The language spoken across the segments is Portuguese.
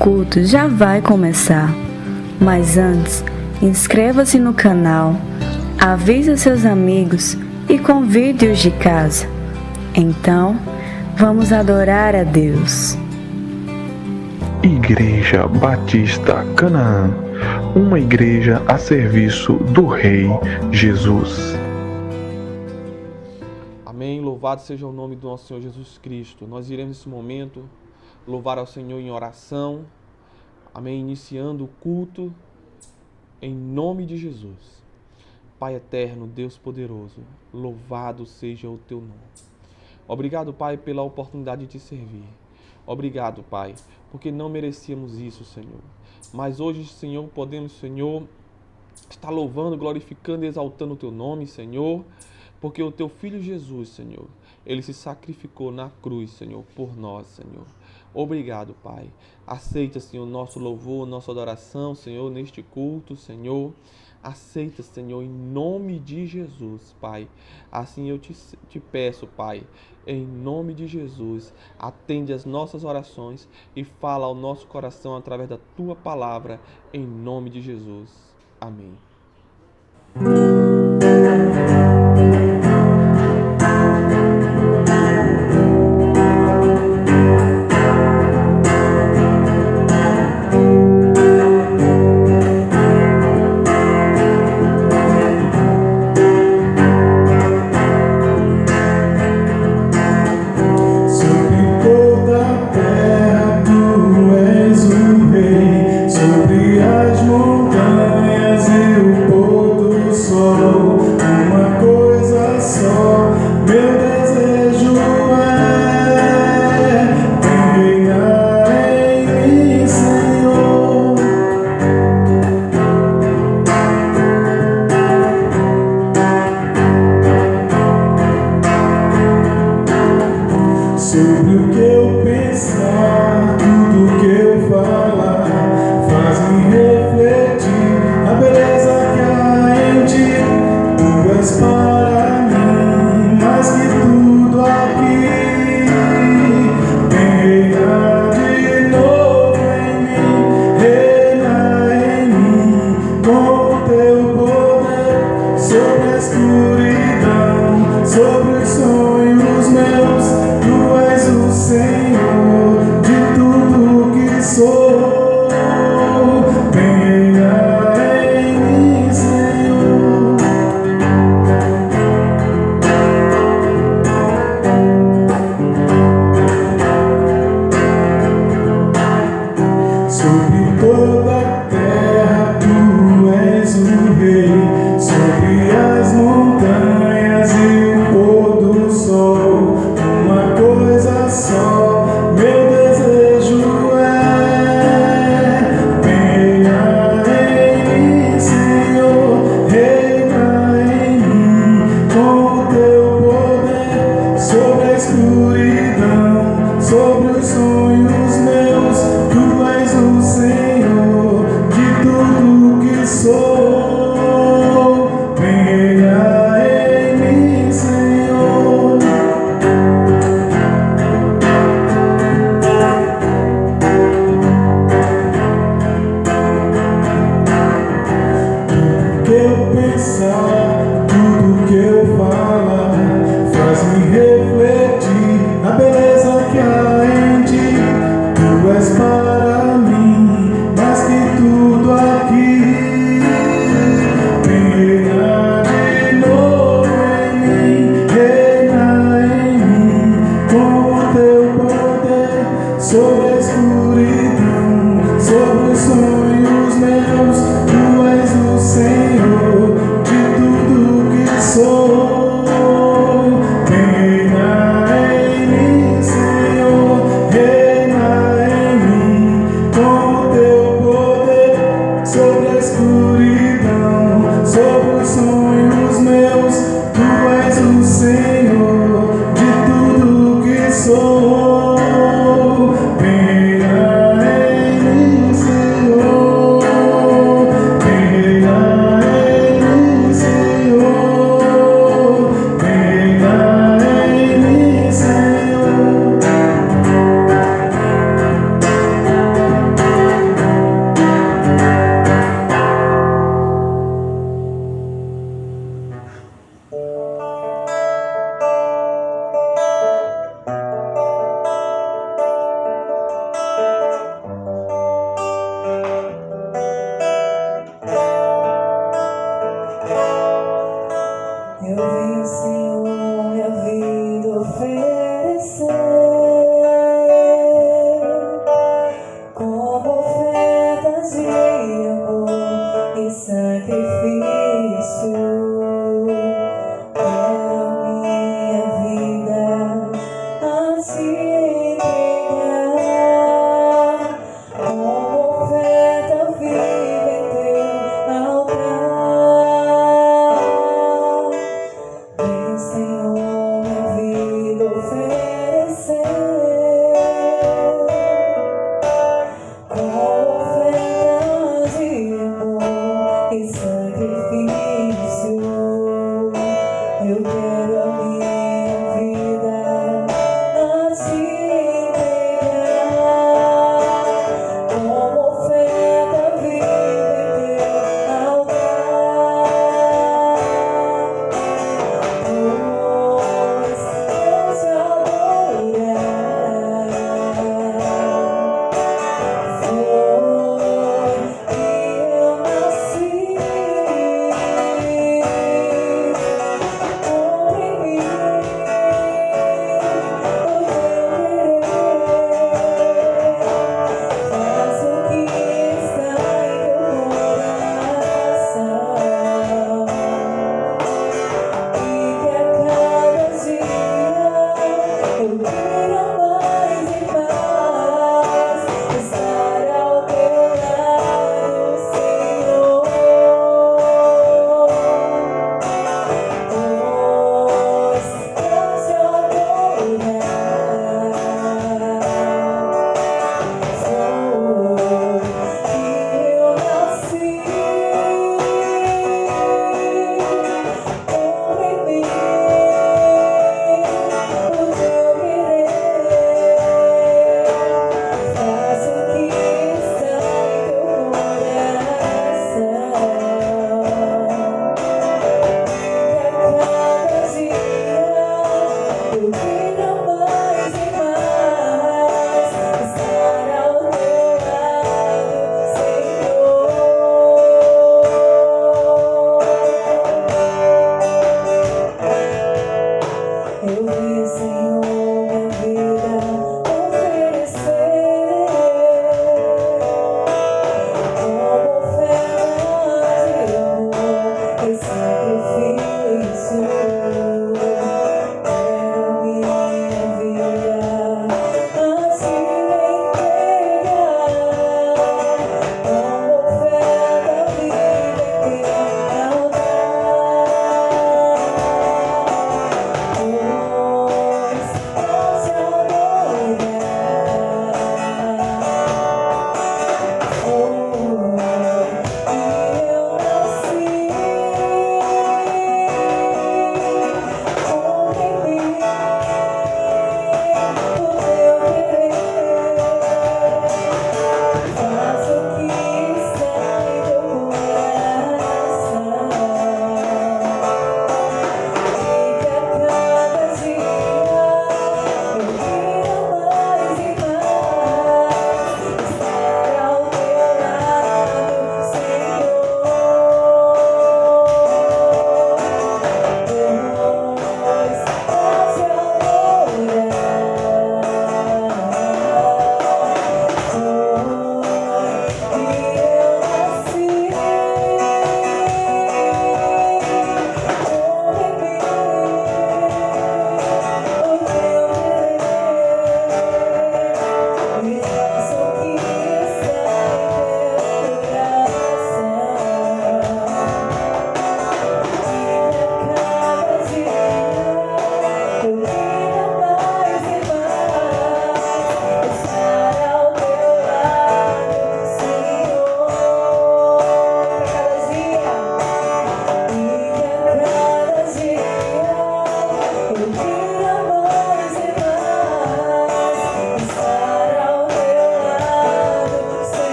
culto já vai começar. Mas antes, inscreva-se no canal, avise seus amigos e convide-os de casa. Então, vamos adorar a Deus. Igreja Batista Canaã, uma igreja a serviço do Rei Jesus. Amém. Louvado seja o nome do nosso Senhor Jesus Cristo. Nós iremos nesse momento louvar ao Senhor em oração. Amém. Iniciando o culto em nome de Jesus. Pai eterno, Deus poderoso, louvado seja o teu nome. Obrigado, Pai, pela oportunidade de te servir. Obrigado, Pai, porque não merecíamos isso, Senhor. Mas hoje, Senhor, podemos, Senhor, estar louvando, glorificando e exaltando o teu nome, Senhor, porque o teu Filho Jesus, Senhor, ele se sacrificou na cruz, Senhor, por nós, Senhor. Obrigado, Pai. Aceita, Senhor, nosso louvor, nossa adoração, Senhor, neste culto, Senhor. Aceita, Senhor, em nome de Jesus, Pai. Assim eu te peço, Pai, em nome de Jesus, atende as nossas orações e fala ao nosso coração através da Tua palavra, em nome de Jesus. Amém. Sobre as montanhas eu Senhor, minha vida oferecer como oferta de amor e sacrifício. Eu quero a minha vida a te entregar como oferta viva em teu altar. Pois eu te adorar. Foi que eu nasci. Eu vi, Senhor, minha vida oferecer como oferta de amor e sacrifício. Quero minha vida a te entregar como oferta viva em teu altar.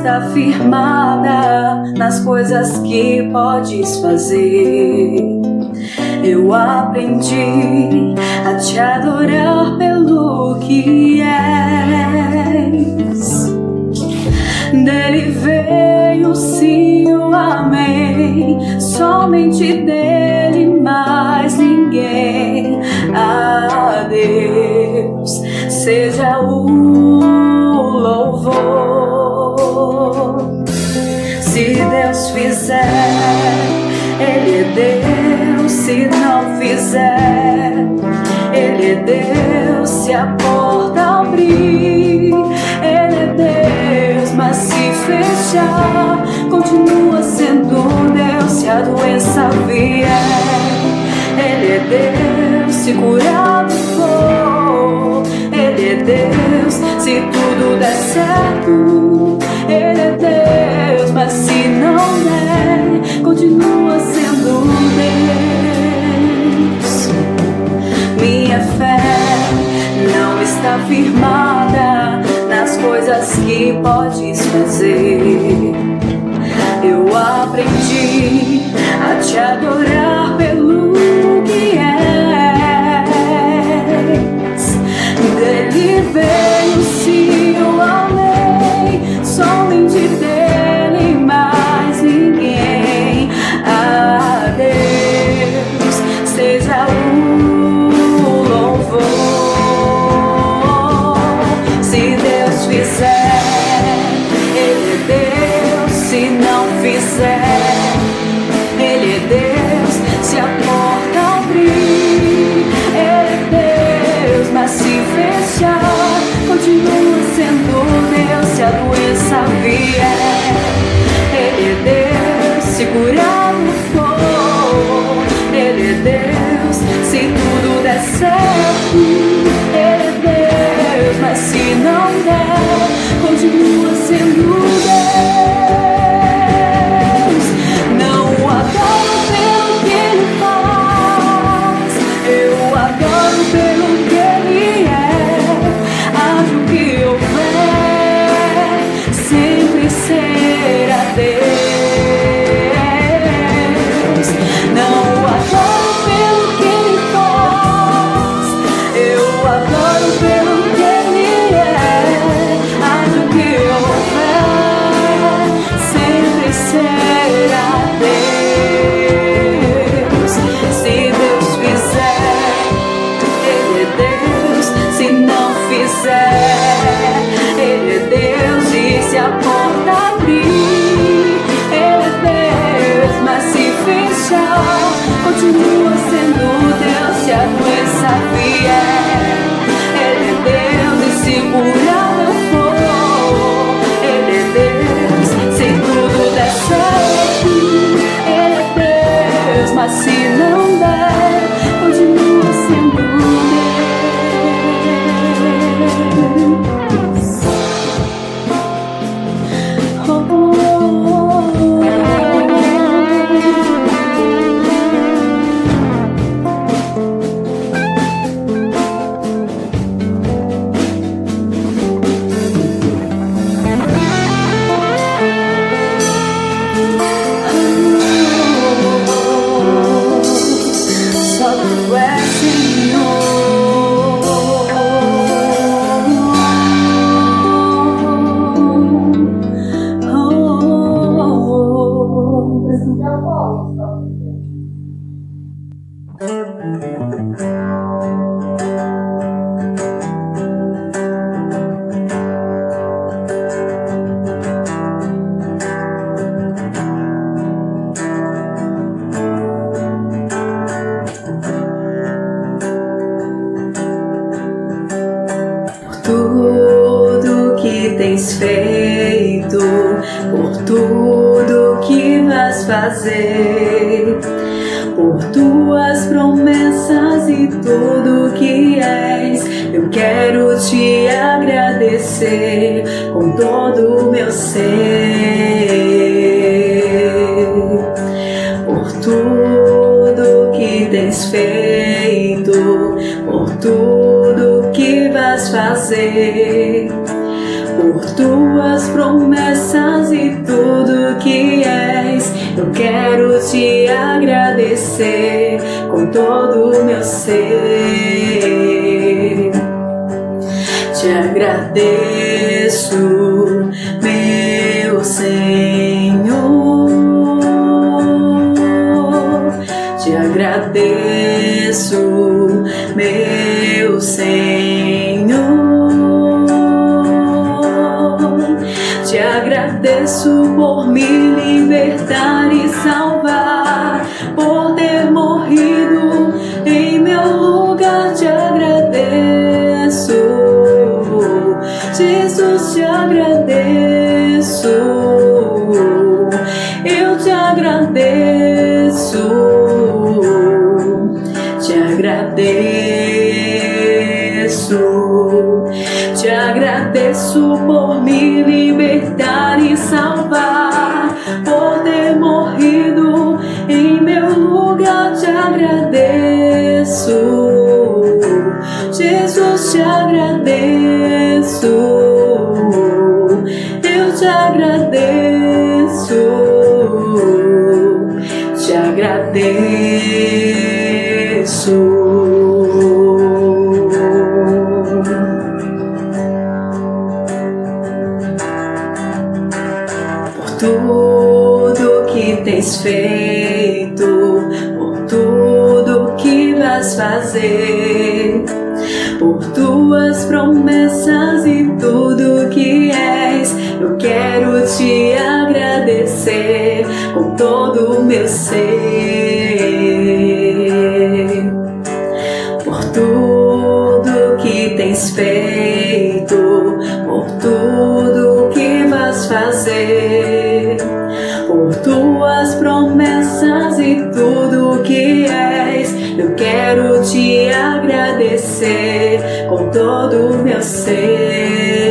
está firmada nas coisas que podes fazer. Eu aprendi a te adorar pelo que és. Dele veio sim o amém, somente dele, mais ninguém. A Deus seja o louvor. Se Deus fizer, Ele é Deus. Se não fizer, Ele é Deus. Se a porta abrir, Ele é Deus. Mas se fechar, continua sendo Deus. Se a doença vier, Ele é Deus. Se curado for, Ele é Deus. Se tudo der certo, Ele é Deus. Mas se não der, continua sendo Deus. Minha fé não está firmada nas coisas que podes fazer. Eu aprendi a te adorar pelo que és. Dele veio sim o amém, somente dele, mais ninguém. A Deus seja o louvor. Se Deus fizer, Ele é Deus. Se não fizer, Ele é Deus. Se a porta abrir, Ele é Deus. Mas se fechar, continua sendo Deus. Se a doença vier, Ele é Deus. Se curado for, Ele é Deus. Se tudo der certo, Ele é Deus. Mas se não der, continua sendo Deus. Não o adoro pelo que Ele faz, eu o adoro pelo que Ele é. Haja o que houver, sempre será Deus. Não o adoro pelo que Ele faz, eu o adoro pelo que Ele é. Haja o que houver, sempre será Deus. Se Deus fizer, Ele é Deus. Se não fizer, Ele é Deus. E se a porta abrir, Ele é Deus. Mas se fechar, continua sendo Deus. Se a doença vier, Ele é Deus. E se curado for, Ele é Deus. Se tudo der certo, Ele é Deus. Mas se não der, continua sendo Deus. Oh, oh, só Tu és Senhor. Tudo que tens feito, por tudo que vais fazer, por tuas promessas e tudo que és, eu quero te agradecer com todo o meu ser. Por tudo que tens feito, por tudo que vais fazer, por tuas promessas e tudo que és. Eu quero te agradecer com todo o meu ser. Te agradeço, meu Senhor. Te agradeço, meu Senhor. Te agradeço por me libertar e salvar, por ter morrido em meu lugar. Te agradeço, Jesus, te agradeço. Eu te agradeço, te agradeço. Te agradeço por me libertar e salvar, por ter morrido em meu lugar. Te agradeço, Jesus, te agradeço. Eu te agradeço, te agradeço. Tudo que tens feito, por tudo que vais fazer, por tuas promessas e tudo que és. Eu quero te agradecer com todo o meu ser. Por tudo que tens feito, por tudo que vais fazer, por tuas promessas e tudo que és. Eu quero te agradecer com todo o meu ser.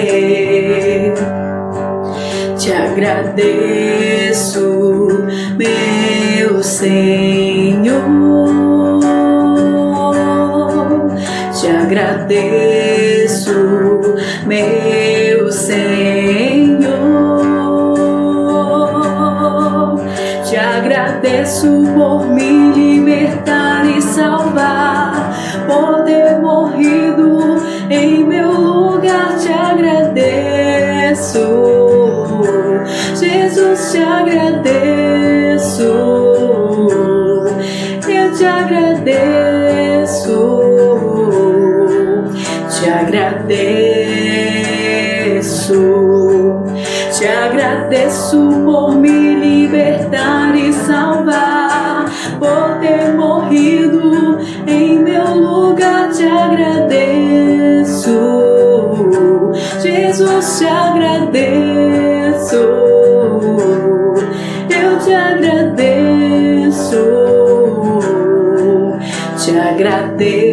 Te agradeço, meu Senhor. Te agradeço, meu Senhor. Te agradeço por me libertar e salvar, por ter morrido em meu lugar. Te agradeço, Jesus, te agradeço. Eu te agradeço, te agradeço. Te agradeço por me libertar e salvar, por ter morrido em meu lugar. Te agradeço, Jesus, te agradeço. Eu te agradeço, te agradeço,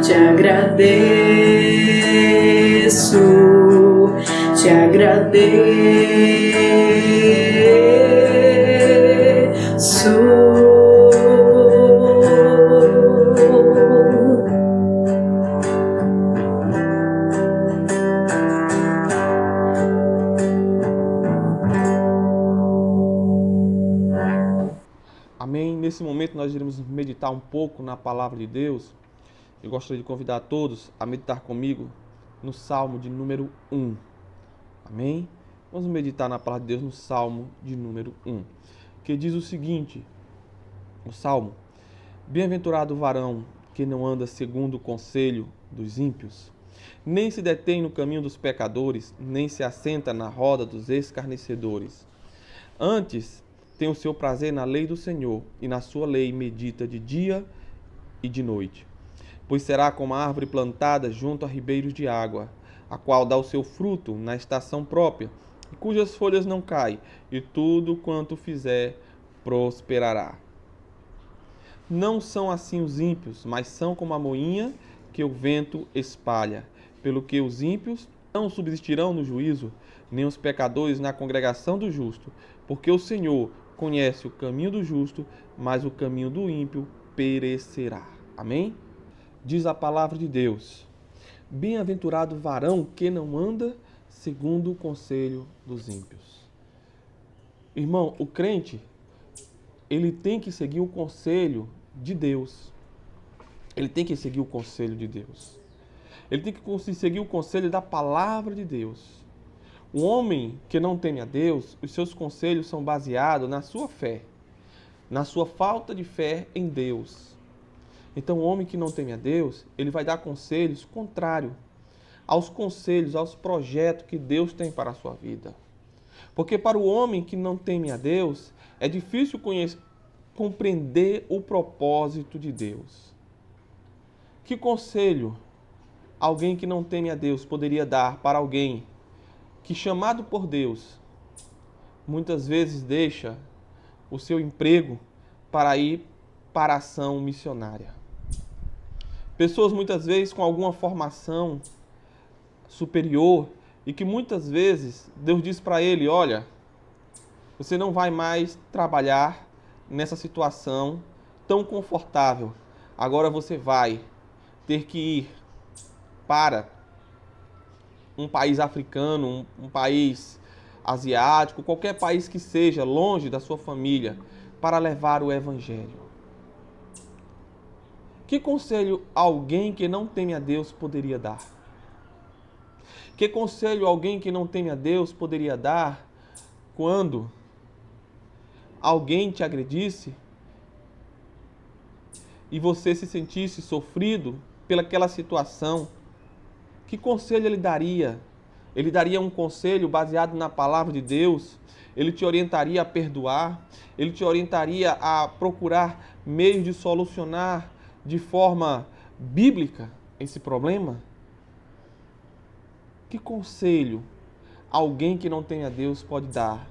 te agradeço, te agradeço. Amém? Nesse momento nós iremos meditar um pouco na palavra de Deus. Eu gostaria de convidar a todos a meditar comigo no Salmo de número 1. Amém? Vamos meditar na palavra de Deus no Salmo de número 1, que diz o seguinte, o Salmo: Bem-aventurado o varão que não anda segundo o conselho dos ímpios, nem se detém no caminho dos pecadores, nem se assenta na roda dos escarnecedores. Antes tem o seu prazer na lei do Senhor, e na sua lei medita de dia e de noite. Pois será como a árvore plantada junto a ribeiros de água, a qual dá o seu fruto na estação própria, e cujas folhas não caem, e tudo quanto fizer prosperará. Não são assim os ímpios, mas são como a moinha que o vento espalha. Pelo que os ímpios não subsistirão no juízo, nem os pecadores na congregação do justo, porque o Senhor conhece o caminho do justo, mas o caminho do ímpio perecerá. Amém? Diz a palavra de Deus: Bem-aventurado o varão que não anda segundo o conselho dos ímpios. Irmão, o crente, ele tem que seguir o conselho de Deus. Ele tem que seguir o conselho de Deus. Ele tem que seguir o conselho da palavra de Deus. O homem que não teme a Deus, os seus conselhos são baseados na sua fé, na sua falta de fé em Deus. Então, o homem que não teme a Deus, ele vai dar conselhos contrários aos conselhos, aos projetos que Deus tem para a sua vida. Porque para o homem que não teme a Deus, é difícil compreender o propósito de Deus. Que conselho alguém que não teme a Deus poderia dar para alguém que, chamado por Deus, muitas vezes deixa o seu emprego para ir para a ação missionária? Pessoas muitas vezes com alguma formação superior e que muitas vezes Deus diz para ele: olha, você não vai mais trabalhar nessa situação tão confortável. Agora você vai ter que ir para um país africano, um país asiático, qualquer país que seja longe da sua família, para levar o evangelho. Que conselho alguém que não teme a Deus poderia dar? Que conselho alguém que não teme a Deus poderia dar quando alguém te agredisse e você se sentisse sofrido pelaquela situação? Que conselho ele daria? Ele daria um conselho baseado na palavra de Deus? Ele te orientaria a perdoar? Ele te orientaria a procurar meios de solucionar de forma bíblica esse problema? Que conselho alguém que não teme a Deus pode dar?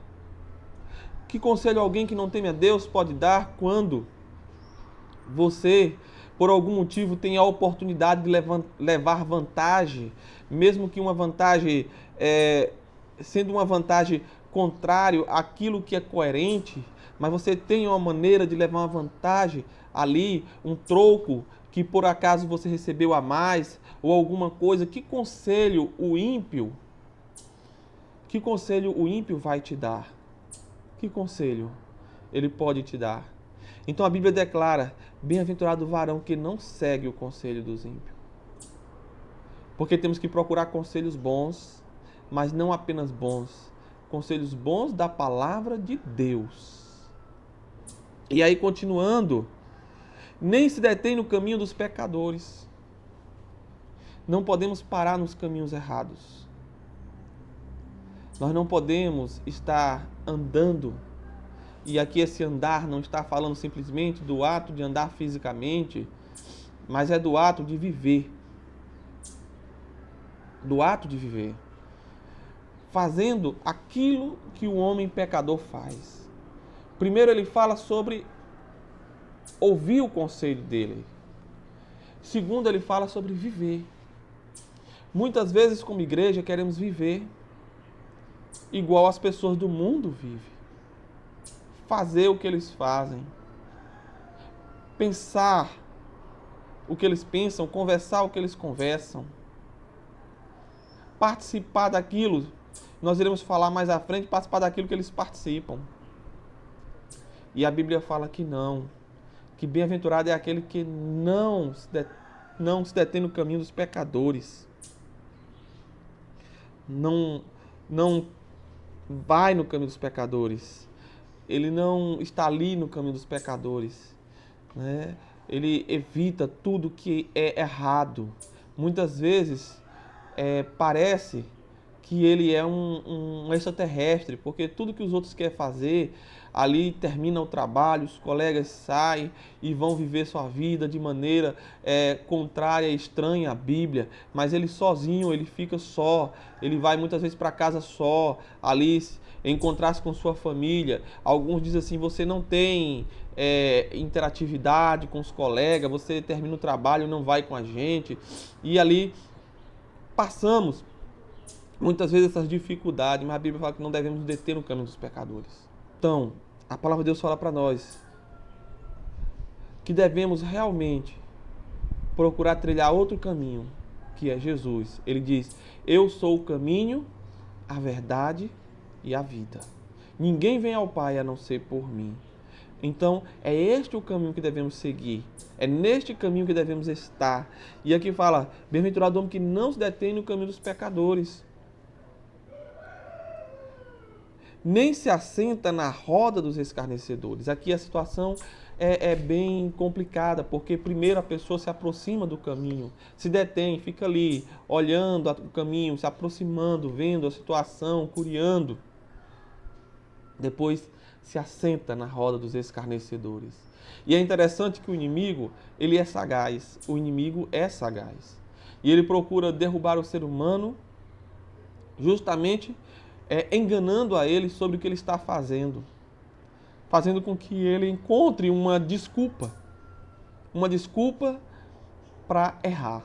Que conselho alguém que não teme a Deus pode dar quando você, por algum motivo, tem a oportunidade de levar vantagem, mesmo que uma vantagem, sendo uma vantagem contrária àquilo que é coerente, mas você tem uma maneira de levar uma vantagem ali, um troco que por acaso você recebeu a mais, ou alguma coisa? Que conselho o ímpio vai te dar? Que conselho ele pode te dar? Então a Bíblia declara: bem-aventurado o varão que não segue o conselho dos ímpios. Porque temos que procurar conselhos bons, mas não apenas bons, conselhos bons da palavra de Deus. E aí, continuando, nem se detém no caminho dos pecadores. Não podemos parar nos caminhos errados. Nós não podemos estar andando, e aqui esse andar não está falando simplesmente do ato de andar fisicamente, mas é do ato de viver. Do ato de viver. Fazendo aquilo que o homem pecador faz. Primeiro ele fala sobre ouvir o conselho dele. Segundo, ele fala sobre viver. Muitas vezes, como igreja, queremos viver igual as pessoas do mundo vivem. Fazer o que eles fazem. Pensar o que eles pensam, conversar o que eles conversam. Participar daquilo, nós iremos falar mais à frente, participar daquilo que eles participam. E a Bíblia fala que não. Que bem-aventurado é aquele que não se detém no caminho dos pecadores. Não vai no caminho dos pecadores. Ele não está ali no caminho dos pecadores, né? Ele evita tudo que é errado. Muitas vezes parece que ele é um extraterrestre, porque tudo que os outros querem fazer, ali termina o trabalho, os colegas saem e vão viver sua vida de maneira contrária, estranha à Bíblia, mas ele sozinho, ele fica só, ele vai muitas vezes para casa só, ali encontrar-se com sua família. Alguns dizem assim: você não tem interatividade com os colegas, você termina o trabalho e não vai com a gente, e ali passamos muitas vezes essas dificuldades, mas a Bíblia fala que não devemos deter no caminho dos pecadores. Então, a palavra de Deus fala para nós que devemos realmente procurar trilhar outro caminho, que é Jesus. Ele diz: eu sou o caminho, a verdade e a vida. Ninguém vem ao Pai a não ser por mim. Então, é este o caminho que devemos seguir. É neste caminho que devemos estar. E aqui fala: bem-aventurado o homem que não se detém no caminho dos pecadores, nem se assenta na roda dos escarnecedores. Aqui a situação é bem complicada, porque primeiro a pessoa se aproxima do caminho, se detém, fica ali, olhando o caminho, se aproximando, vendo a situação, curiando. Depois se assenta na roda dos escarnecedores. E é interessante que o inimigo, ele é sagaz. O inimigo é sagaz. E ele procura derrubar o ser humano justamente enganando a ele sobre o que ele está fazendo. Fazendo com que ele encontre uma desculpa para errar.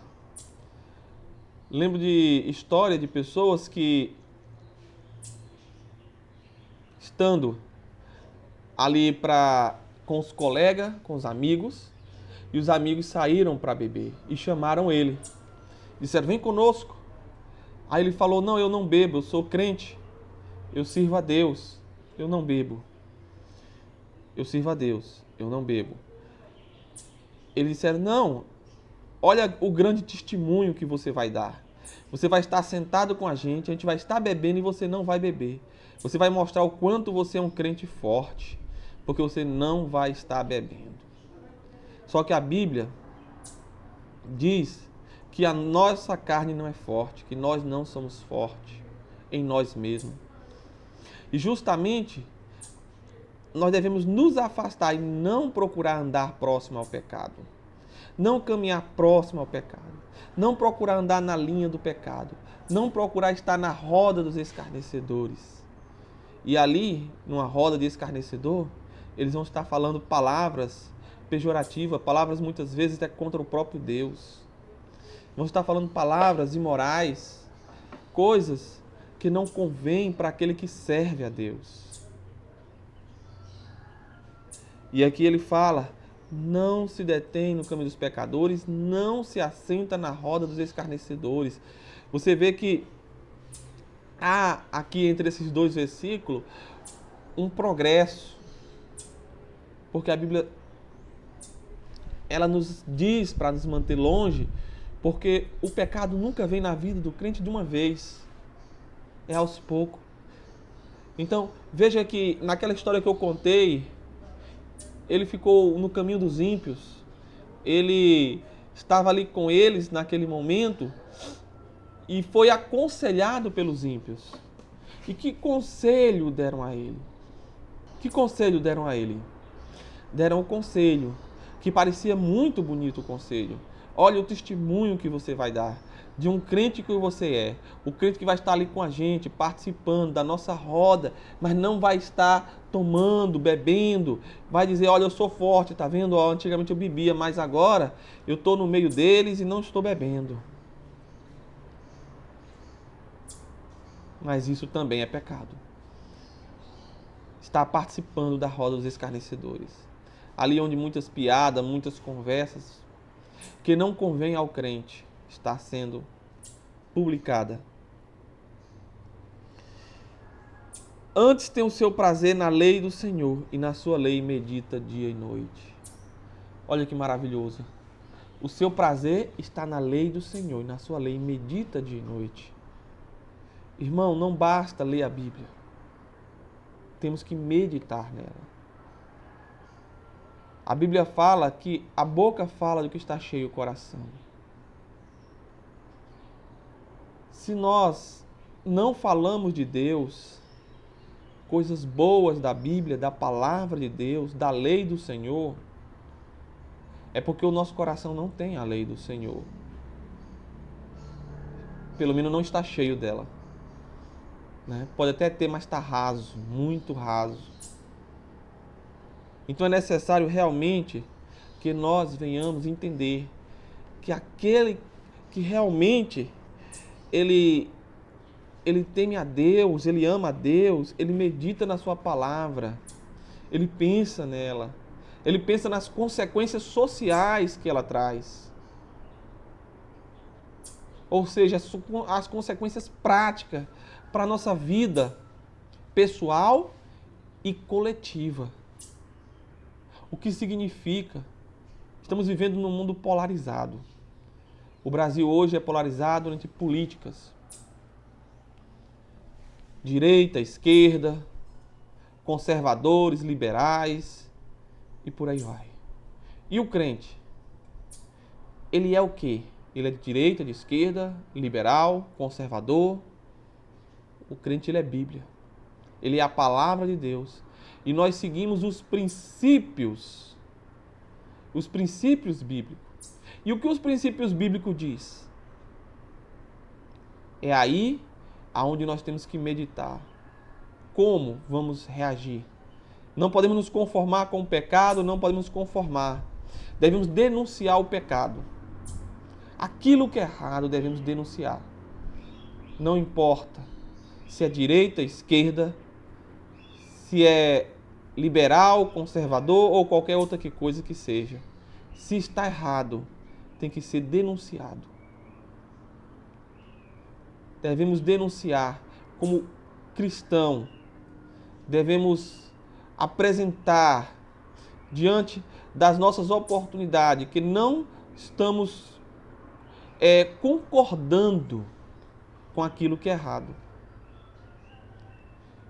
Lembro de história de pessoas que, estando ali com os colegas, com os amigos, e os amigos saíram para beber e chamaram ele. Disseram: vem conosco. Aí ele falou: não, eu não bebo, eu sou crente, eu sirvo a Deus, eu não bebo. Eu sirvo a Deus, eu não bebo. Eles disseram: não, olha o grande testemunho que você vai dar. Você vai estar sentado com a gente vai estar bebendo e você não vai beber. Você vai mostrar o quanto você é um crente forte, porque você não vai estar bebendo. Só que a Bíblia diz que a nossa carne não é forte, que nós não somos fortes em nós mesmos. E justamente nós devemos nos afastar e não procurar andar próximo ao pecado. Não caminhar próximo ao pecado. Não procurar andar na linha do pecado. Não procurar estar na roda dos escarnecedores. E ali, numa roda de escarnecedor, eles vão estar falando palavras pejorativas, palavras muitas vezes até contra o próprio Deus. Vão estar falando palavras imorais, coisas que não convêm para aquele que serve a Deus. E aqui ele fala: não se detém no caminho dos pecadores, não se assenta na roda dos escarnecedores. Você vê que há aqui entre esses dois versículos um progresso. Porque a Bíblia, ela nos diz para nos manter longe, porque o pecado nunca vem na vida do crente de uma vez. É aos poucos. Então, veja que naquela história que eu contei, ele ficou no caminho dos ímpios. Ele estava ali com eles naquele momento e foi aconselhado pelos ímpios. E que conselho deram a ele? Que conselho deram a ele? Deram um conselho que parecia muito bonito o conselho. Olha o testemunho que você vai dar de um crente que você é. O crente que vai estar ali com a gente, participando da nossa roda, mas não vai estar tomando, bebendo. Vai dizer: olha, eu sou forte, tá vendo? Antigamente eu bebia, mas agora eu estou no meio deles e não estou bebendo. Mas isso também é pecado. Está participando da roda dos escarnecedores. Ali onde muitas piadas, muitas conversas que não convém ao crente está sendo publicada. Antes tem o seu prazer na lei do Senhor, e na sua lei medita dia e noite. Olha que maravilhoso. O seu prazer está na lei do Senhor, e na sua lei medita dia e noite. Irmão, não basta ler a Bíblia. Temos que meditar nela. A Bíblia fala que a boca fala do que está cheio o coração. Se nós não falamos de Deus, coisas boas da Bíblia, da palavra de Deus, da lei do Senhor, é porque o nosso coração não tem a lei do Senhor. Pelo menos não está cheio dela. Né? Pode até ter, mas está raso, muito raso. Então é necessário realmente que nós venhamos entender que aquele que realmente ele teme a Deus, ele ama a Deus, ele medita na sua palavra, ele pensa nela, ele pensa nas consequências sociais que ela traz. ou seja, as consequências práticas para a nossa vida pessoal e coletiva. O que significa? Estamos vivendo num mundo polarizado. O Brasil hoje é polarizado entre políticas. Direita, esquerda, conservadores, liberais e por aí vai. E o crente? Ele é o quê? Ele é de direita, de esquerda, liberal, conservador. O crente, ele é Bíblia. Ele é a palavra de Deus. E nós seguimos os princípios bíblicos. E o que os princípios bíblicos diz? É aí aonde nós temos que meditar. Como vamos reagir? Não podemos nos conformar com o pecado, não podemos nos conformar. Devemos denunciar o pecado. Aquilo que é errado devemos denunciar. Não importa se é direita, esquerda, se é liberal, conservador ou qualquer outra coisa que seja. Se está errado, tem que ser denunciado. Devemos denunciar como cristão. Devemos apresentar diante das nossas oportunidades que não estamos concordando com aquilo que é errado.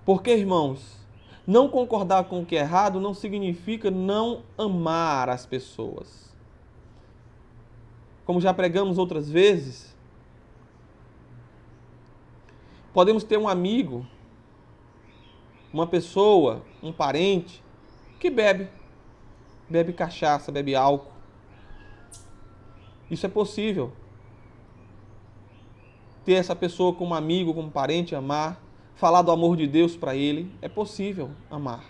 Porque, irmãos, não concordar com o que é errado não significa não amar as pessoas. Como já pregamos outras vezes, podemos ter um amigo, uma pessoa, um parente, que bebe cachaça, bebe álcool. Isso é possível. Ter essa pessoa como amigo, como parente, amar, falar do amor de Deus para ele, é possível amar.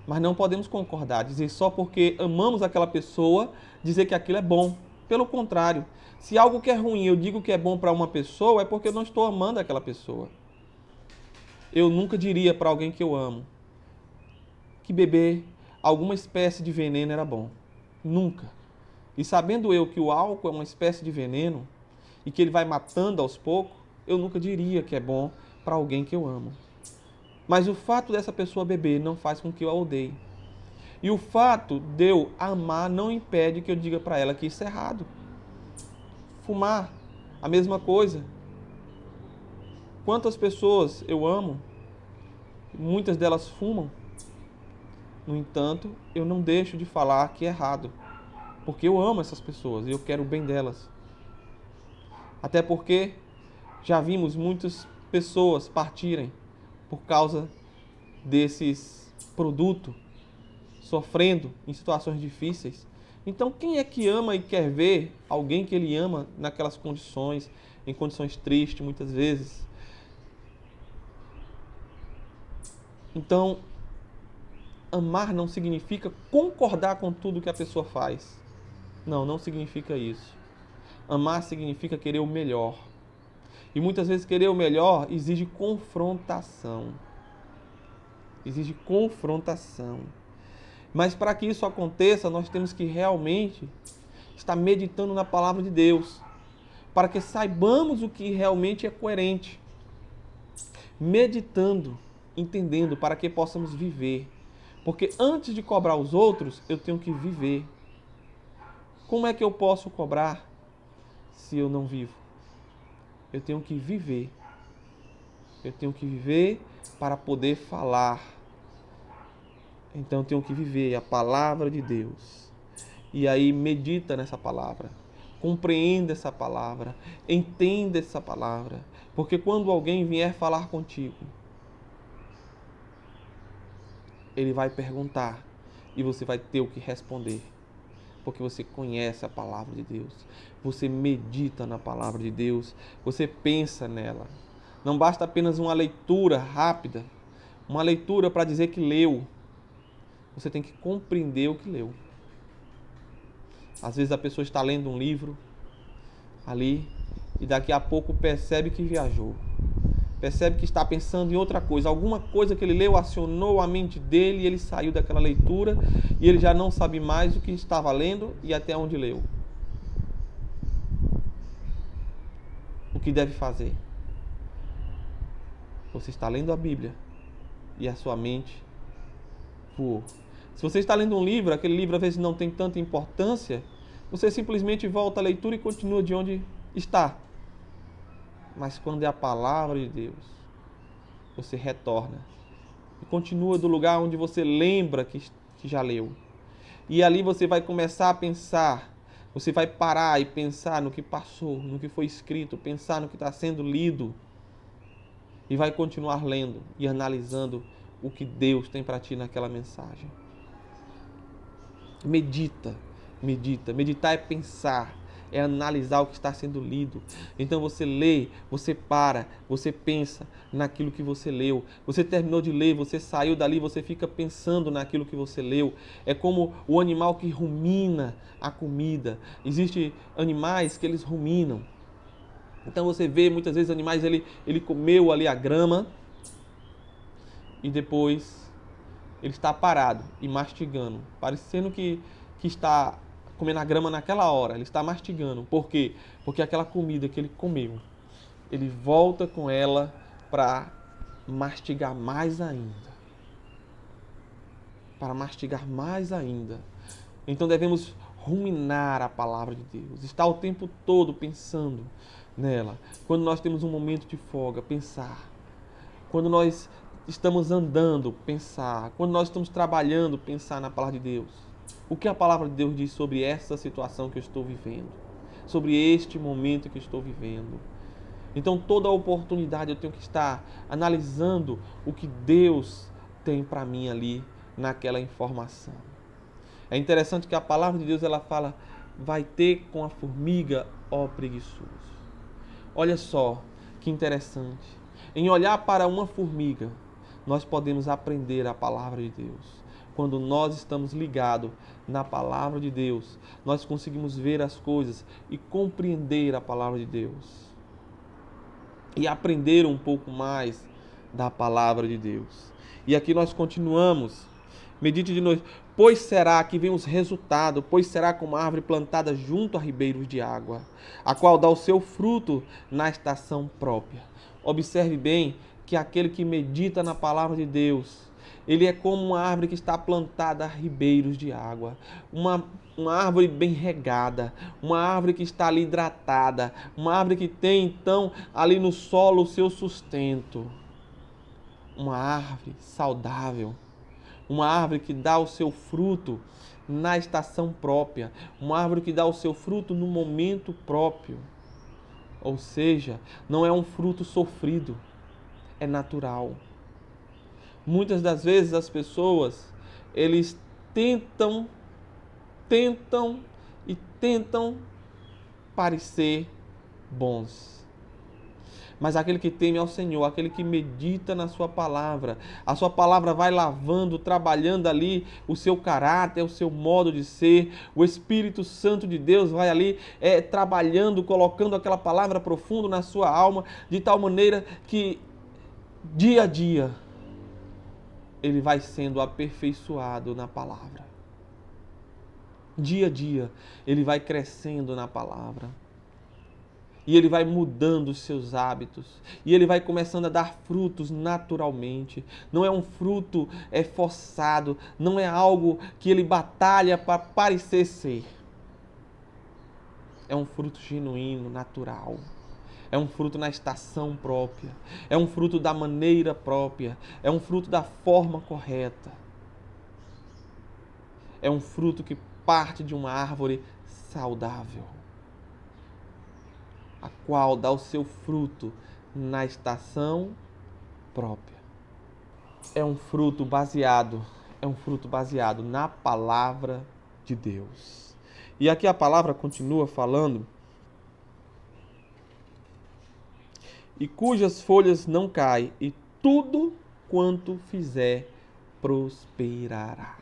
Mas não podemos concordar, dizer só porque amamos aquela pessoa, dizer que aquilo é bom. Pelo contrário, se algo que é ruim eu digo que é bom para uma pessoa, é porque eu não estou amando aquela pessoa. Eu nunca diria para alguém que eu amo que beber alguma espécie de veneno era bom. Nunca. E sabendo eu que o álcool é uma espécie de veneno e que ele vai matando aos poucos, eu nunca diria que é bom para alguém que eu amo. Mas o fato dessa pessoa beber não faz com que eu a odeie. E o fato de eu amar não impede que eu diga para ela que isso é errado. Fumar, a mesma coisa. Quantas pessoas eu amo, muitas delas fumam. No entanto, eu não deixo de falar que é errado. Porque eu amo essas pessoas e eu quero o bem delas. Até porque já vimos muitas pessoas partirem por causa desses produtos, sofrendo em situações difíceis. Então, quem é que ama e quer ver alguém que ele ama naquelas condições, em condições tristes, muitas vezes? Então, amar não significa concordar com tudo que a pessoa faz. Não, não significa isso. Amar significa querer o melhor. E muitas vezes querer o melhor exige confrontação. Exige confrontação. Mas para que isso aconteça, nós temos que realmente estar meditando na palavra de Deus, para que saibamos o que realmente é coerente. Meditando, entendendo, para que possamos viver. Porque antes de cobrar os outros, eu tenho que viver. Como é que eu posso cobrar se eu não vivo? Eu tenho que viver. Eu tenho que viver para poder falar. Então eu tenho que viver a palavra de Deus. E aí medita nessa palavra. Compreenda essa palavra. Entenda essa palavra. Porque quando alguém vier falar contigo, ele vai perguntar e você vai ter o que responder. Porque você conhece a palavra de Deus. Você medita na palavra de Deus. Você pensa nela. Não basta apenas uma leitura rápida. Uma leitura para dizer que leu. Você tem que compreender o que leu. Às vezes a pessoa está lendo um livro ali e daqui a pouco percebe que viajou. Percebe que está pensando em outra coisa. Alguma coisa que ele leu acionou a mente dele e ele saiu daquela leitura e ele já não sabe mais o que estava lendo e até onde leu. que deve fazer? Você está lendo a Bíblia e a sua mente voou. Se você está lendo um livro, aquele livro às vezes não tem tanta importância, você simplesmente volta à leitura e continua de onde está. Mas quando é a palavra de Deus, você retorna e continua do lugar onde você lembra que já leu. E ali você vai começar a pensar, você vai parar e pensar no que passou, no que foi escrito, pensar no que está sendo lido. E vai continuar lendo e analisando o que Deus tem para ti naquela mensagem. Medita. Meditar é pensar, é analisar o que está sendo lido. Então você lê, você para, você pensa naquilo que você leu. Você terminou de ler, você saiu dali, você fica pensando naquilo que você leu. É como o animal que rumina a comida. Existem animais que eles ruminam. Então você vê muitas vezes animais, ele comeu ali a grama e depois ele está parado e mastigando, parecendo que está comendo a grama naquela hora, ele está mastigando. Por quê? Porque aquela comida que ele comeu, ele volta com ela para mastigar mais ainda. Para mastigar mais ainda. Então devemos ruminar a palavra de Deus, estar o tempo todo pensando nela. Quando nós temos um momento de folga, pensar. Quando nós estamos andando, pensar. Quando nós estamos trabalhando, pensar na palavra de Deus. O que a palavra de Deus diz sobre essa situação que eu estou vivendo? Sobre este momento que eu estou vivendo? Então, toda oportunidade eu tenho que estar analisando o que Deus tem para mim ali naquela informação. É interessante que a palavra de Deus, ela fala, vai ter com a formiga, ó preguiçoso. Olha só que interessante. Em olhar para uma formiga, nós podemos aprender a palavra de Deus. Quando nós estamos ligados na palavra de Deus, nós conseguimos ver as coisas e compreender a palavra de Deus. E aprender um pouco mais da palavra de Deus. E aqui nós continuamos. Medite de noite. Pois será que vem os resultados, pois será como a árvore plantada junto a ribeiros de água, a qual dá o seu fruto na estação própria. Observe bem que aquele que medita na palavra de Deus, ele é como uma árvore que está plantada a ribeiros de água. Uma árvore bem regada, uma árvore que está ali hidratada, uma árvore que tem então ali no solo o seu sustento. Uma árvore saudável, uma árvore que dá o seu fruto na estação própria, uma árvore que dá o seu fruto no momento próprio. Ou seja, não é um fruto sofrido, é natural. Muitas das vezes as pessoas, eles tentam parecer bons. Mas aquele que teme ao Senhor, aquele que medita na sua palavra, a sua palavra vai lavando, trabalhando ali o seu caráter, o seu modo de ser. O Espírito Santo de Deus vai ali trabalhando, colocando aquela palavra profunda na sua alma, de tal maneira que dia a dia ele vai sendo aperfeiçoado na palavra. Dia a dia ele vai crescendo na palavra. E ele vai mudando os seus hábitos. E ele vai começando a dar frutos naturalmente. Não é um fruto forçado. Não é algo que ele batalha para parecer ser. É um fruto genuíno, natural. É um fruto na estação própria. É um fruto da maneira própria. É um fruto da forma correta. É um fruto que parte de uma árvore saudável, a qual dá o seu fruto na estação própria. É um fruto baseado na palavra de Deus. E aqui a palavra continua falando, e cujas folhas não caem, e tudo quanto fizer prosperará.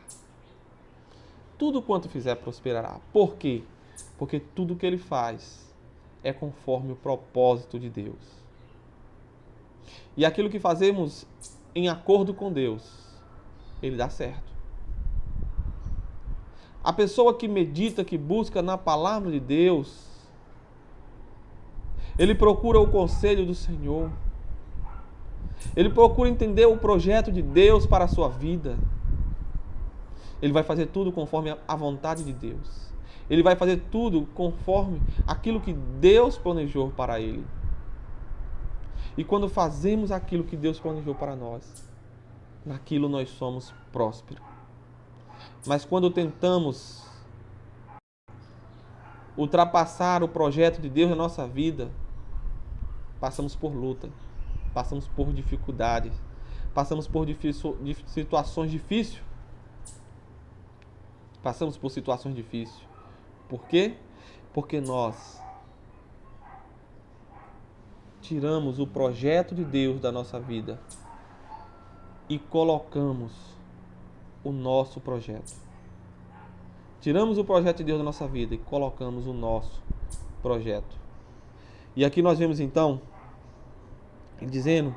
Tudo quanto fizer prosperará. Por quê? Porque tudo que ele faz é conforme o propósito de Deus. E aquilo que fazemos em acordo com Deus, ele dá certo. A pessoa que medita, que busca na palavra de Deus, Ele procura o conselho do Senhor. Ele procura entender o projeto de Deus para a sua vida. Ele vai fazer tudo conforme a vontade de Deus. Ele vai fazer tudo conforme aquilo que Deus planejou para ele. E quando fazemos aquilo que Deus planejou para nós, naquilo nós somos prósperos. Mas quando tentamos ultrapassar o projeto de Deus na nossa vida, passamos por luta, passamos por dificuldades, passamos por situações difíceis. Passamos por situações difíceis. Por quê? Porque nós tiramos o projeto de Deus da nossa vida e colocamos o nosso projeto. Tiramos o projeto de Deus da nossa vida e colocamos o nosso projeto. E aqui nós vemos então, dizendo,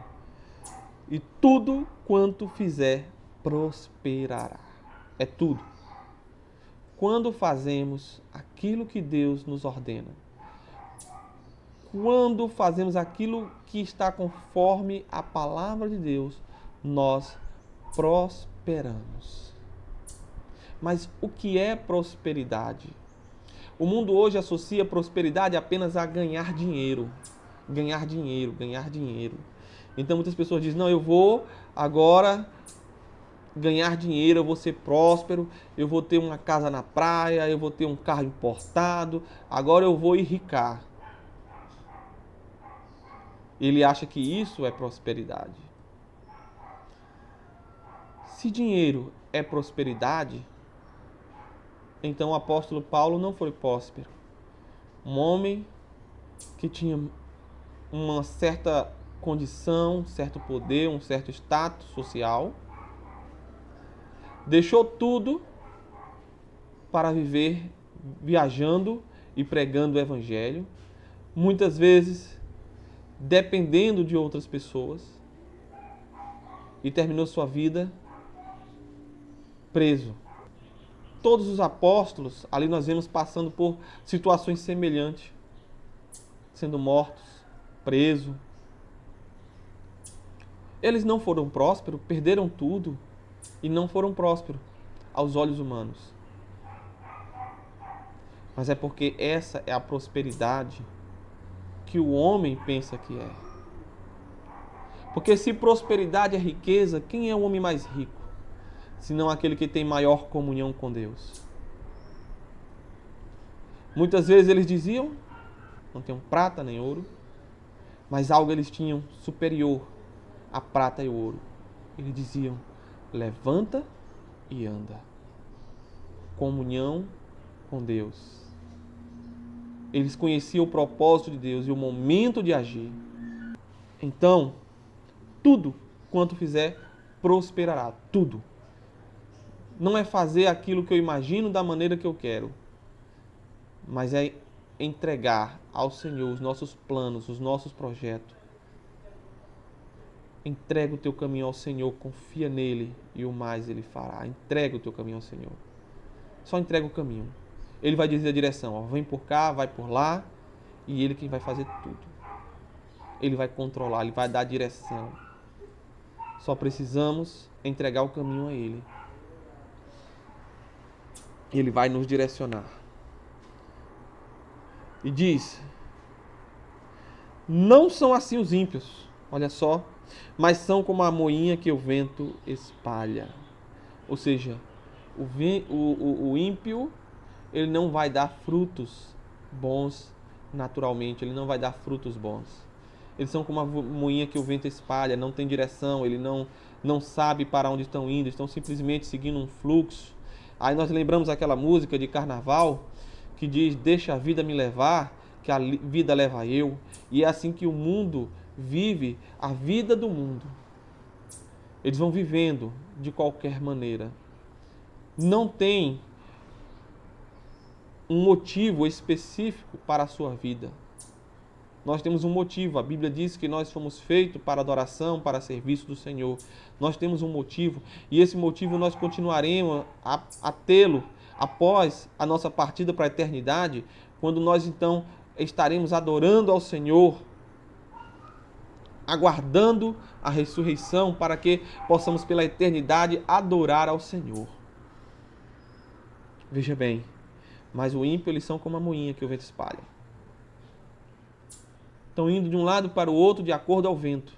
e tudo quanto fizer prosperará. É tudo. Quando fazemos aquilo que Deus nos ordena, quando fazemos aquilo que está conforme a palavra de Deus, nós prosperamos. Mas o que é prosperidade? O mundo hoje associa prosperidade apenas a ganhar dinheiro. Ganhar dinheiro, ganhar dinheiro. Então muitas pessoas dizem, não, eu vou agora ganhar dinheiro, eu vou ser próspero, eu vou ter uma casa na praia, eu vou ter um carro importado, agora eu vou enricar. Ele acha que isso é prosperidade. Se dinheiro é prosperidade, então o apóstolo Paulo não foi próspero. Um homem que tinha uma certa condição, um certo poder, um certo status social, deixou tudo para viver viajando e pregando o evangelho, muitas vezes dependendo de outras pessoas, e terminou sua vida preso. Todos os apóstolos, ali nós vemos passando por situações semelhantes, sendo mortos, presos. Eles não foram prósperos, perderam tudo e não foram prósperos aos olhos humanos. Mas é porque essa é a prosperidade que o homem pensa que é. Porque se prosperidade é riqueza, quem é o homem mais rico? Senão aquele que tem maior comunhão com Deus. Muitas vezes eles diziam, não tenham prata nem ouro, mas algo eles tinham superior à prata e ao ouro. Eles diziam, levanta e anda. Comunhão com Deus. Eles conheciam o propósito de Deus e o momento de agir. Então, tudo quanto fizer, prosperará. Tudo. Não é fazer aquilo que eu imagino da maneira que eu quero, mas é entregar ao Senhor os nossos planos, os nossos projetos. Entrega o teu caminho ao Senhor, confia nele e o mais ele fará. Entrega o teu caminho ao Senhor. Só entrega o caminho. Ele vai dizer a direção, ó, vem por cá, vai por lá, e ele quem vai fazer tudo. Ele vai controlar, ele vai dar a direção. Só precisamos entregar o caminho a ele. Ele vai nos direcionar. E diz, não são assim os ímpios, olha só, mas são como a moinha que o vento espalha. Ou seja, o ímpio, ele não vai dar frutos bons naturalmente, ele não vai dar frutos bons. Eles são como a moinha que o vento espalha, não tem direção, ele não sabe para onde estão indo, estão simplesmente seguindo um fluxo. Aí nós lembramos aquela música de carnaval que diz, deixa a vida me levar, que a vida leva eu. E é assim que o mundo vive a vida do mundo. Eles vão vivendo de qualquer maneira. Não tem um motivo específico para a sua vida. Nós temos um motivo. A Bíblia diz que nós fomos feitos para adoração, para serviço do Senhor. Nós temos um motivo e esse motivo nós continuaremos a tê-lo após a nossa partida para a eternidade, quando nós então estaremos adorando ao Senhor, aguardando a ressurreição para que possamos pela eternidade adorar ao Senhor. Veja bem, mas o ímpio, eles são como a moinha que o vento espalha. Estão indo de um lado para o outro de acordo ao vento,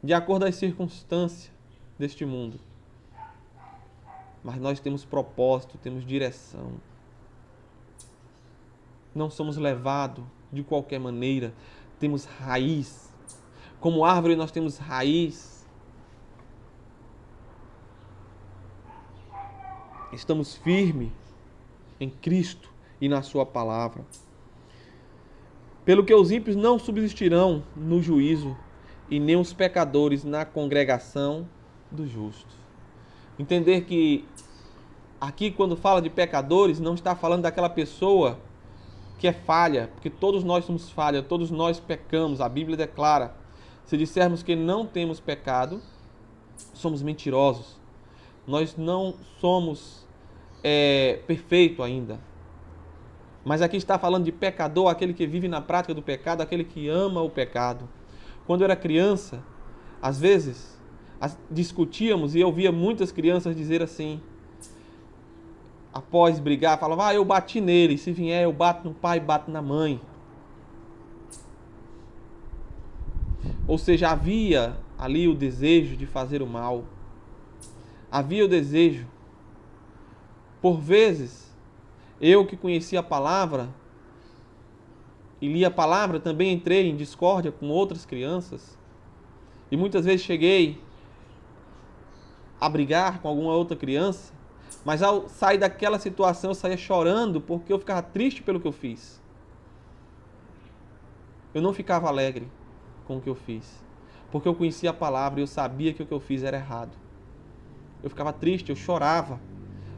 de acordo às circunstâncias deste mundo. Mas nós temos propósito, temos direção. Não somos levados de qualquer maneira, temos raiz. Como árvore nós temos raiz. Estamos firmes em Cristo e na sua palavra. Pelo que os ímpios não subsistirão no juízo, e nem os pecadores na congregação dos justos. Entender que aqui, quando fala de pecadores, não está falando daquela pessoa que é falha, porque todos nós somos falha, todos nós pecamos. A Bíblia declara, se dissermos que não temos pecado, somos mentirosos. Nós não somos perfeitos ainda. Mas aqui está falando de pecador, aquele que vive na prática do pecado, aquele que ama o pecado. Quando eu era criança, às vezes, discutíamos e eu via muitas crianças dizer assim, após brigar, falavam, eu bati nele, se vier eu bato no pai, bato na mãe. Ou seja, havia ali o desejo de fazer o mal. Havia o desejo. Por vezes, eu que conhecia a palavra e li a palavra, também entrei em discórdia com outras crianças. E muitas vezes cheguei a brigar com alguma outra criança, mas ao sair daquela situação eu saía chorando porque eu ficava triste pelo que eu fiz. Eu não ficava alegre com o que eu fiz, porque eu conhecia a palavra e eu sabia que o que eu fiz era errado. Eu ficava triste, eu chorava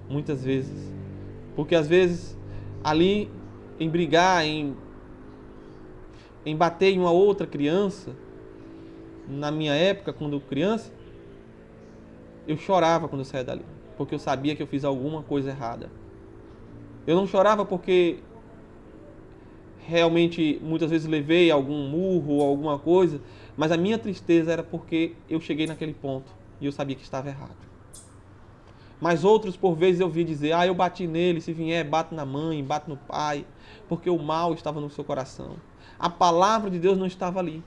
muitas vezes, porque às vezes ali em brigar, em bater em uma outra criança, na minha época, quando criança, eu chorava quando eu saía dali, porque eu sabia que eu fiz alguma coisa errada. Eu não chorava porque realmente muitas vezes levei algum murro ou alguma coisa, mas a minha tristeza era porque eu cheguei naquele ponto e eu sabia que estava errado. Mas outros, por vezes, eu vi dizer, eu bati nele, se vier, bato na mãe, bato no pai, porque o mal estava no seu coração. A palavra de Deus não estava ali.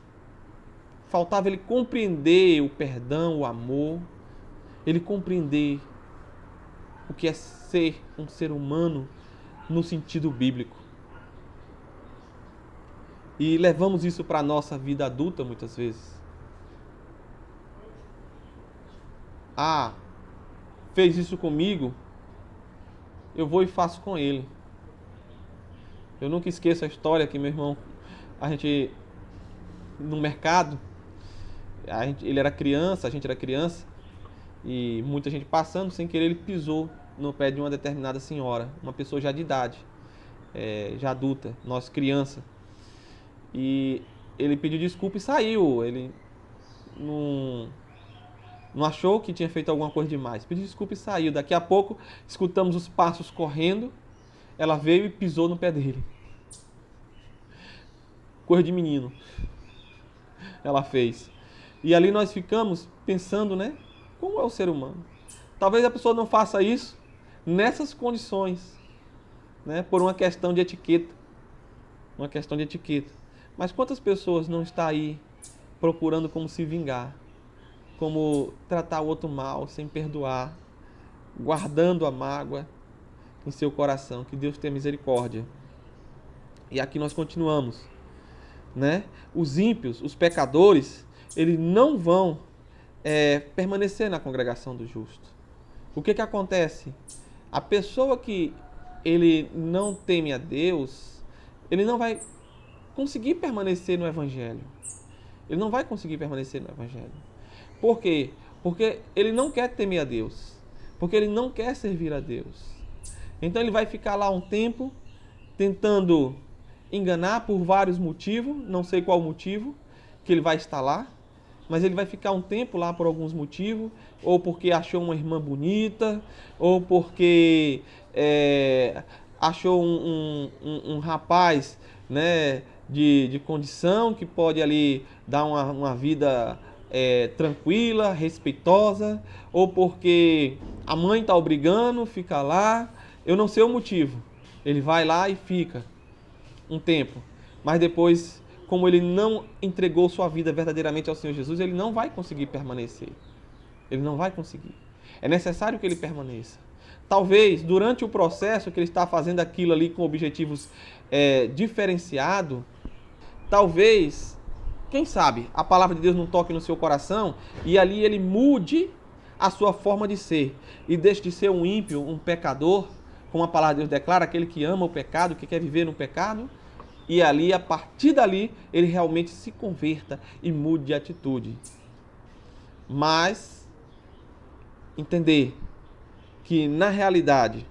Faltava ele compreender o perdão, o amor, ele compreender o que é ser um ser humano no sentido bíblico. E levamos isso para a nossa vida adulta muitas vezes. Fez isso comigo, eu vou e faço com ele. Eu nunca esqueço a história que meu irmão, a gente, no mercado, ele era criança, a gente era criança, e muita gente passando, sem querer ele pisou no pé de uma determinada senhora, uma pessoa já de idade, já adulta, nós criança. E ele pediu desculpa e saiu, ele não achou que tinha feito alguma coisa demais. Pediu desculpa e saiu. Daqui a pouco, escutamos os passos correndo. Ela veio e pisou no pé dele. Coisa de menino. Ela fez. E ali nós ficamos pensando, né? Como é o ser humano? Talvez a pessoa não faça isso nessas condições, né? Por uma questão de etiqueta. Uma questão de etiqueta. Mas quantas pessoas não estão aí procurando como se vingar? Como tratar o outro mal, sem perdoar, guardando a mágoa em seu coração. Que Deus tenha misericórdia. E aqui nós continuamos, né? Os ímpios, os pecadores, eles não vão permanecer na congregação do justo. O que acontece? A pessoa que ele não teme a Deus, ele não vai conseguir permanecer no Evangelho. Ele não vai conseguir permanecer no Evangelho. Por quê? Porque ele não quer temer a Deus. Porque ele não quer servir a Deus. Então ele vai ficar lá um tempo tentando enganar por vários motivos, não sei qual motivo que ele vai estar lá, mas ele vai ficar um tempo lá por alguns motivos, ou porque achou uma irmã bonita, ou porque achou um rapaz né, de condição, que pode ali dar uma vida tranquila, respeitosa, ou porque a mãe está obrigando, fica lá. Eu não sei o motivo. Ele vai lá e fica um tempo, mas depois, como ele não entregou sua vida verdadeiramente ao Senhor Jesus, ele não vai conseguir permanecer. Ele não vai conseguir. É necessário que ele permaneça. Talvez, durante o processo que ele está fazendo aquilo ali com objetivos diferenciados, talvez, quem sabe, a palavra de Deus não toque no seu coração e ali ele mude a sua forma de ser e deixe de ser um ímpio, um pecador, como a palavra de Deus declara, aquele que ama o pecado, que quer viver no pecado, e ali, a partir dali, ele realmente se converta e mude de atitude. Mas entender que, na realidade,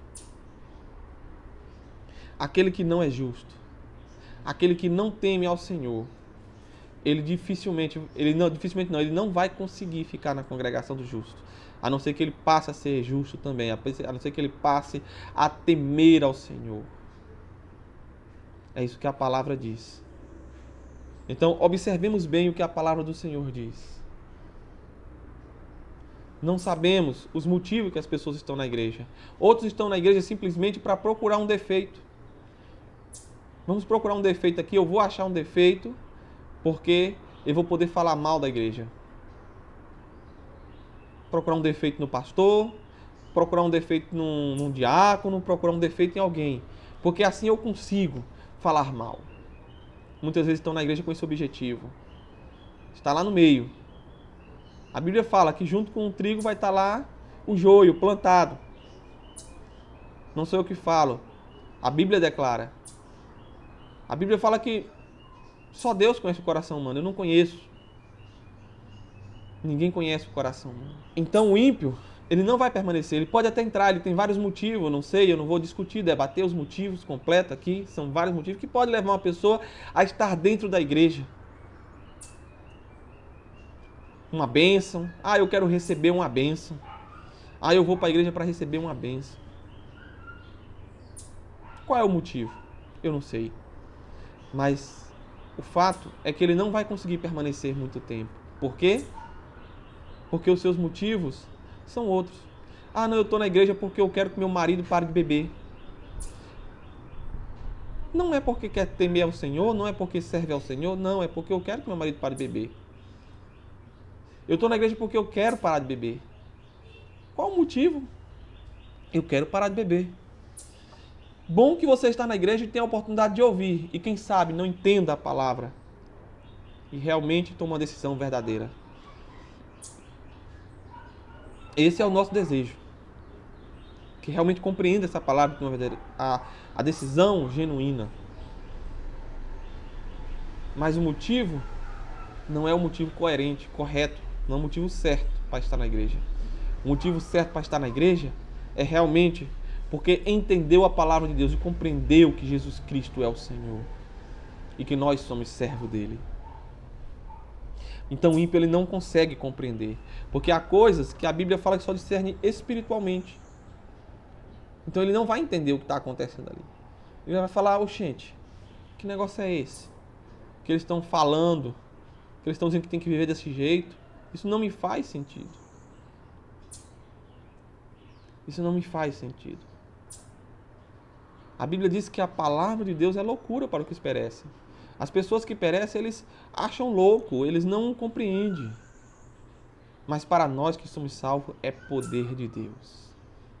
aquele que não é justo, aquele que não teme ao Senhor, ele não vai conseguir ficar na congregação do justo, a não ser que ele passe a ser justo também, a não ser que ele passe a temer ao Senhor. É isso que a palavra diz. Então, observemos bem o que a palavra do Senhor diz. Não sabemos os motivos que as pessoas estão na igreja. Outros estão na igreja simplesmente para procurar um defeito. Vamos procurar um defeito aqui, eu vou achar um defeito, porque eu vou poder falar mal da igreja. Procurar um defeito no pastor, procurar um defeito num diácono, procurar um defeito em alguém. Porque assim eu consigo falar mal. Muitas vezes estão na igreja com esse objetivo. Está lá no meio. A Bíblia fala que junto com o trigo vai estar lá o joio plantado. Não sou eu que falo. A Bíblia declara. A Bíblia fala que só Deus conhece o coração humano. Eu não conheço. Ninguém conhece o coração humano. Então o ímpio, ele não vai permanecer. Ele pode até entrar, ele tem vários motivos, eu não sei, eu não vou discutir, debater os motivos completos aqui. São vários motivos que podem levar uma pessoa a estar dentro da igreja. Uma bênção. Ah, eu quero receber uma bênção. Ah, eu vou para a igreja para receber uma bênção. Qual é o motivo? Eu não sei. Mas o fato é que ele não vai conseguir permanecer muito tempo. Por quê? Porque os seus motivos são outros. Ah, não, eu estou na igreja porque eu quero que meu marido pare de beber. Não é porque quer temer ao Senhor, não é porque serve ao Senhor, não, é porque eu quero que meu marido pare de beber. Eu estou na igreja porque eu quero parar de beber. Qual o motivo? Eu quero parar de beber. Bom que você está na igreja e tem a oportunidade de ouvir. E quem sabe não entenda a palavra. E realmente toma uma decisão verdadeira. Esse é o nosso desejo. Que realmente compreenda essa palavra, a decisão genuína. Mas o motivo não é o motivo coerente, correto. Não é o motivo certo para estar na igreja. O motivo certo para estar na igreja é realmente porque entendeu a palavra de Deus e compreendeu que Jesus Cristo é o Senhor e que nós somos servos dele. Então o ímpio ele não consegue compreender, porque há coisas que a Bíblia fala que só discerne espiritualmente. Então ele não vai entender o que está acontecendo ali. Ele vai falar, oxente, que negócio é esse? Que eles estão falando, que eles estão dizendo que tem que viver desse jeito. Isso não me faz sentido. Isso não me faz sentido. A Bíblia diz que a palavra de Deus é loucura para os que perecem. As pessoas que perecem, eles acham louco, eles não compreendem. Mas para nós que somos salvos, é poder de Deus.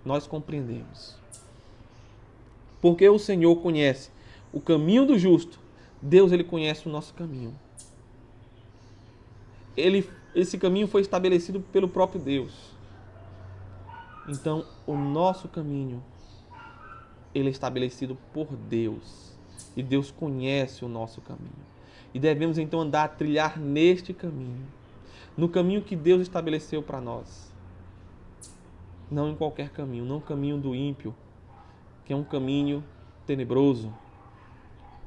Nós compreendemos. Porque o Senhor conhece o caminho do justo. Deus, ele conhece o nosso caminho. Esse caminho foi estabelecido pelo próprio Deus. Então, o nosso caminho, ele é estabelecido por Deus. E Deus conhece o nosso caminho. E devemos então andar, trilhar neste caminho. No caminho que Deus estabeleceu para nós. Não em qualquer caminho, não o caminho do ímpio, que é um caminho tenebroso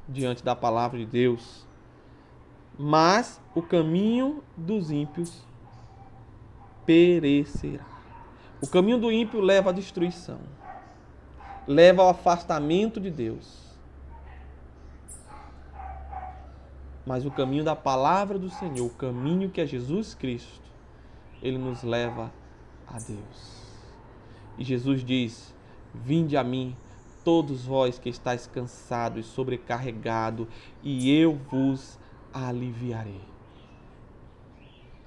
diante da palavra de Deus. Mas o caminho dos ímpios perecerá. O caminho do ímpio leva à destruição. Leva ao afastamento de Deus. Mas o caminho da palavra do Senhor, o caminho que é Jesus Cristo, ele nos leva a Deus. E Jesus diz: vinde a mim, todos vós que estáis cansados e sobrecarregados, e eu vos aliviarei.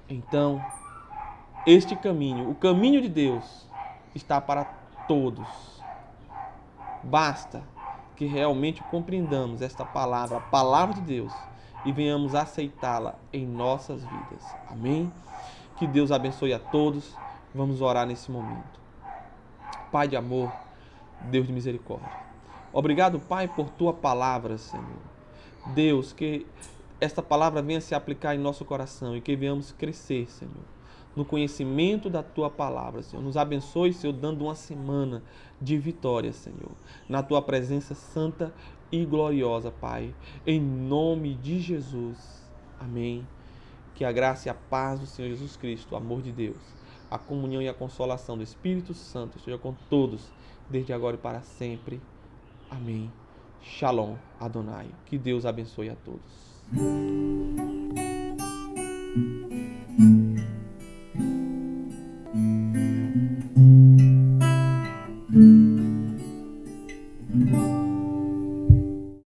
Então, este caminho, o caminho de Deus, está para todos. Basta que realmente compreendamos esta palavra, a palavra de Deus, e venhamos aceitá-la em nossas vidas. Amém? Que Deus abençoe a todos. Vamos orar nesse momento. Pai de amor, Deus de misericórdia. Obrigado, Pai, por Tua palavra, Senhor. Deus, que esta palavra venha se aplicar em nosso coração e que venhamos crescer, Senhor, no conhecimento da Tua palavra, Senhor. Nos abençoe, Senhor, dando uma semana de vitória, Senhor, na Tua presença santa e gloriosa, Pai. Em nome de Jesus. Amém. Que a graça e a paz do Senhor Jesus Cristo, o amor de Deus, a comunhão e a consolação do Espírito Santo esteja com todos, desde agora e para sempre. Amém. Shalom, Adonai. Que Deus abençoe a todos.